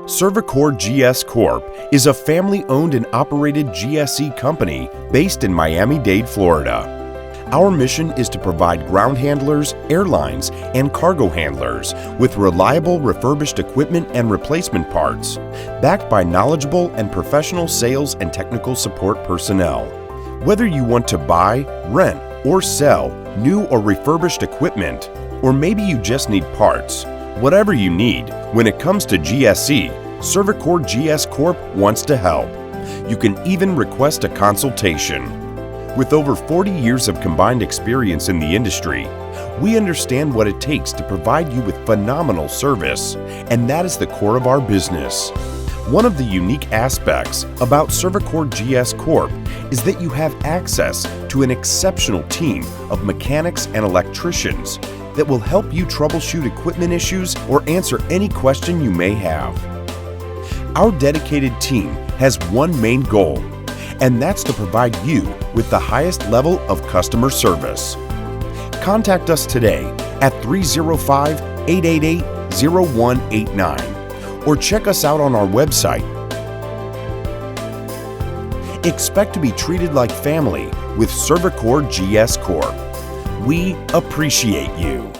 Servicore GS Corp is a family-owned and operated GSE company based in Miami-Dade, Florida. Our mission is to provide ground handlers, airlines, and cargo handlers with reliable refurbished equipment and replacement parts, backed by knowledgeable and professional sales and technical support personnel. Whether you want to buy, rent, or sell new or refurbished equipment, or maybe you just need parts, whatever you need, when it comes to GSE, Servicore GS Corp wants to help. You can even request a consultation. With over 40 years of combined experience in the industry, we understand what it takes to provide you with phenomenal service, and that is the core of our business. One of the unique aspects about Servicore GS Corp is that you have access to an exceptional team of mechanics and electricians that will help you troubleshoot equipment issues or answer any question you may have. Our dedicated team has one main goal, and that's to provide you with the highest level of customer service. Contact us today at 305-888-0189 or check us out on our website. Expect to be treated like family with Servicore GS Corp. We appreciate you.